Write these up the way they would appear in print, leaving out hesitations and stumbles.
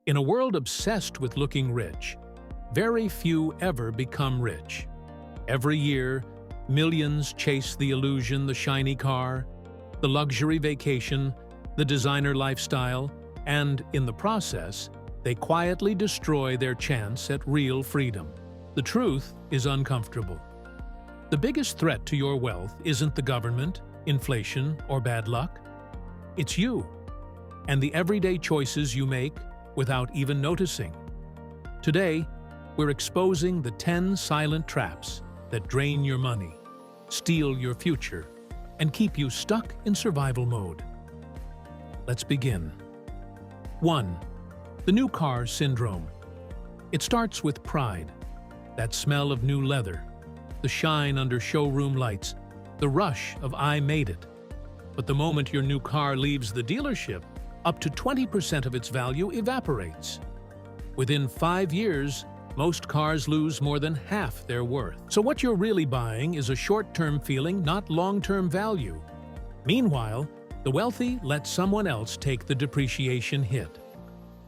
In a world obsessed with looking rich, very few ever become rich. Every year, millions chase the illusion, the shiny car, the luxury vacation, the designer lifestyle, and in the process, they quietly destroy their chance at real freedom. The truth is uncomfortable. The biggest threat to your wealth isn't the government, inflation, or bad luck. It's you, and the everyday choices you make without even noticing. Today, we're exposing the 10 silent traps that drain your money, steal your future, and keep you stuck in survival mode. Let's begin. 1. The new car syndrome. It starts with pride. That smell of new leather, the shine under showroom lights, the rush of "I made it." But the moment your new car leaves the dealership, up to 20% of its value evaporates. Within 5 years, most cars lose more than half their worth. So what you're really buying is a short-term feeling, not long-term value. Meanwhile, the wealthy let someone else take the depreciation hit.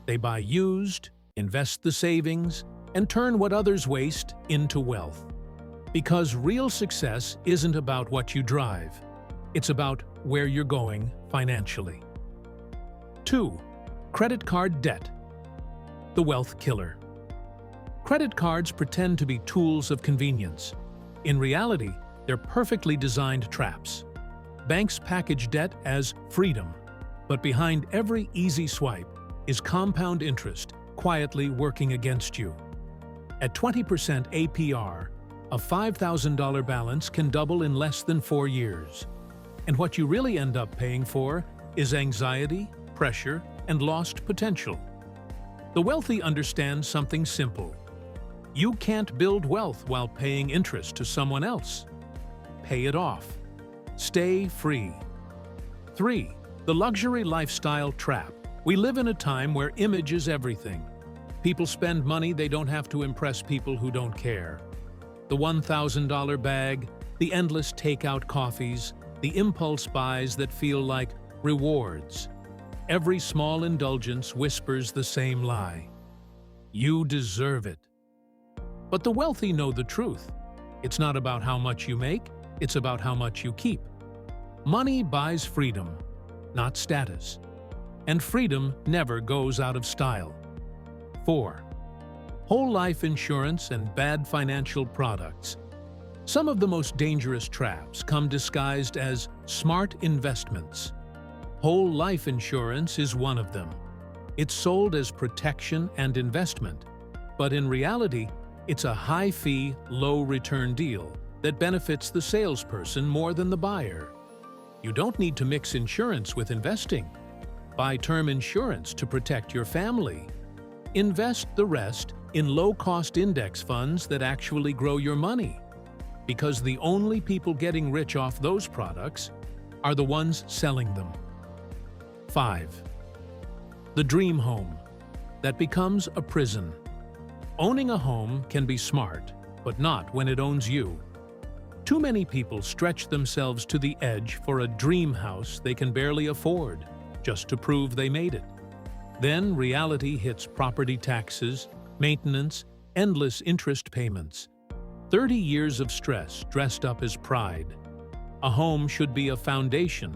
They buy used, invest the savings, and turn what others waste into wealth. Because real success isn't about what you drive. It's about where you're going financially. 2. Credit card debt. The wealth killer. Credit cards pretend to be tools of convenience. In reality, they're perfectly designed traps. Banks package debt as freedom, but behind every easy swipe is compound interest quietly working against you. At 20% APR, a $5,000 balance can double in less than 4 years. And what you really end up paying for is anxiety, pressure, and lost potential. The wealthy understand something simple. You can't build wealth while paying interest to someone else. Pay it off. Stay free. 3. The luxury lifestyle trap. We live in a time where image is everything. People spend money they don't have to impress people who don't care. The $1,000 bag, the endless takeout coffees, the impulse buys that feel like rewards. Every small indulgence whispers the same lie. You deserve it. But the wealthy know the truth. It's not about how much you make, it's about how much you keep. Money buys freedom, not status. And freedom never goes out of style. 4. Whole life insurance and bad financial products. Some of the most dangerous traps come disguised as smart investments. Whole life insurance is one of them. It's sold as protection and investment, but in reality, it's a high-fee, low-return deal that benefits the salesperson more than the buyer. You don't need to mix insurance with investing. Buy term insurance to protect your family. Invest the rest in low-cost index funds that actually grow your money. Because the only people getting rich off those products are the ones selling them. 5. The dream home that becomes a prison. Owning a home can be smart, but not when it owns you. Too many people stretch themselves to the edge for a dream house they can barely afford, just to prove they made it. Then reality hits property taxes, maintenance, endless interest payments. 30 years of stress dressed up as pride. A home should be a foundation,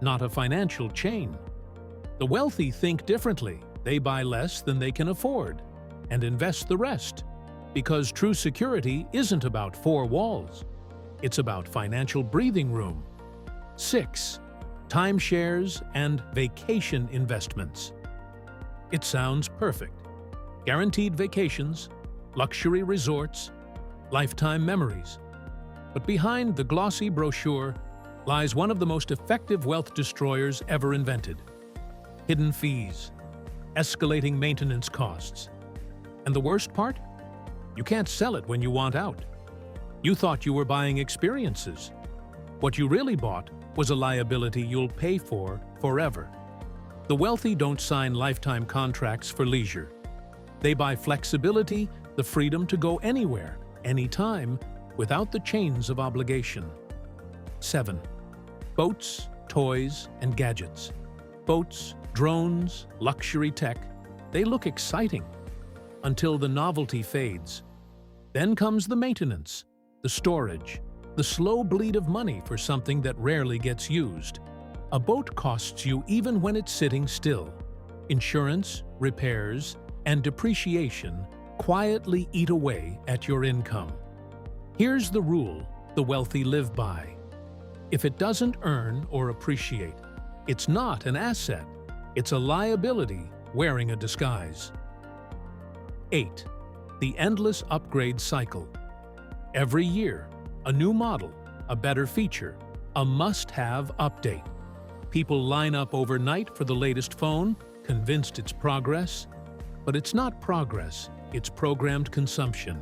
not a financial chain. The wealthy think differently. They buy less than they can afford and invest the rest. Because true security isn't about 4 walls. It's about financial breathing room. 6. Timeshares and vacation investments. It sounds perfect. Guaranteed vacations, luxury resorts, lifetime memories. But behind the glossy brochure lies one of the most effective wealth destroyers ever invented. Hidden fees, escalating maintenance costs. And the worst part? You can't sell it when you want out. You thought you were buying experiences. What you really bought was a liability you'll pay for forever. The wealthy don't sign lifetime contracts for leisure. They buy flexibility, the freedom to go anywhere, anytime, without the chains of obligation. 7. Boats, toys, and gadgets. Boats, drones, luxury tech. They look exciting until the novelty fades. Then comes the maintenance, the storage, the slow bleed of money for something that rarely gets used. A boat costs you even when it's sitting still. Insurance, repairs, and depreciation quietly eat away at your income. Here's the rule the wealthy live by. If it doesn't earn or appreciate, it's not an asset, it's a liability wearing a disguise. 8. The endless upgrade cycle. Every year, a new model, a better feature, a must-have update. People line up overnight for the latest phone, convinced it's progress. But it's not progress, it's programmed consumption.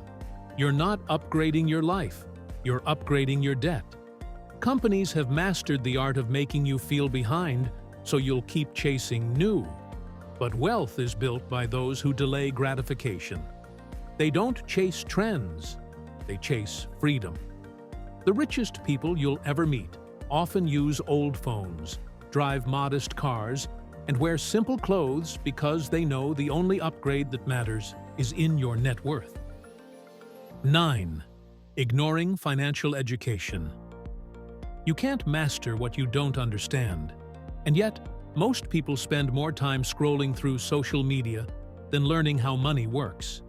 You're not upgrading your life, you're upgrading your debt. Companies have mastered the art of making you feel behind, so you'll keep chasing new. But wealth is built by those who delay gratification. They don't chase trends, they chase freedom. The richest people you'll ever meet often use old phones, drive modest cars, and wear simple clothes because they know the only upgrade that matters is in your net worth. 9. Ignoring financial education. You can't master what you don't understand, and yet most people spend more time scrolling through social media than learning how money works.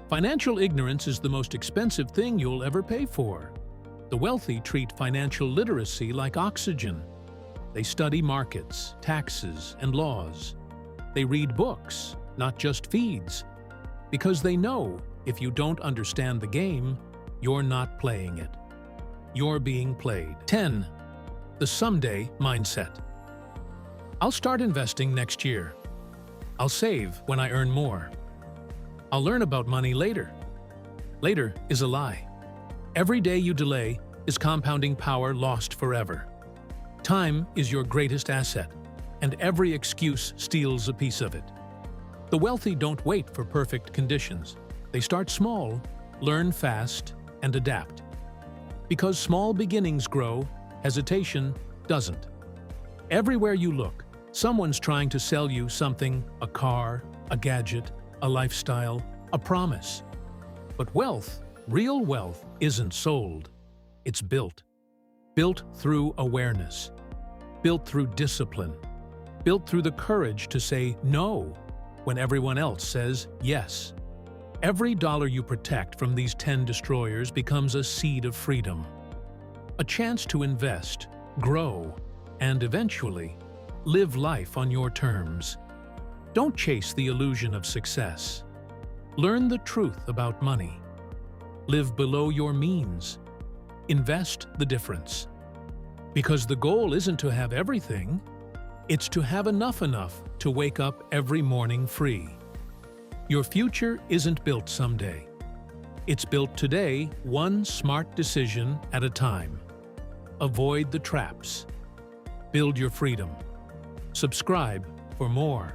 Financial ignorance is the most expensive thing you'll ever pay for. The wealthy treat financial literacy like oxygen. They study markets, taxes, and laws. They read books, not just feeds, because they know if you don't understand the game, you're not playing it. You're being played. 10. The someday mindset. I'll start investing next year. I'll save when I earn more. I'll learn about money later. Later is a lie. Every day you delay is compounding power lost forever. Time is your greatest asset, and every excuse steals a piece of it. The wealthy don't wait for perfect conditions. They start small, learn fast, and adapt. Because small beginnings grow, hesitation doesn't. Everywhere you look, someone's trying to sell you something, a car, a gadget, a lifestyle, a promise. But wealth, real wealth, isn't sold. It's built. Built through awareness. Built through discipline. Built through the courage to say no when everyone else says yes. Every dollar you protect from these 10 destroyers becomes a seed of freedom. A chance to invest, grow, and eventually live life on your terms. Don't chase the illusion of success. Learn the truth about money. Live below your means. Invest the difference. Because the goal isn't to have everything, it's to have enough to wake up every morning free. Your future isn't built someday. It's built today, one smart decision at a time. Avoid the traps. Build your freedom. Subscribe for more.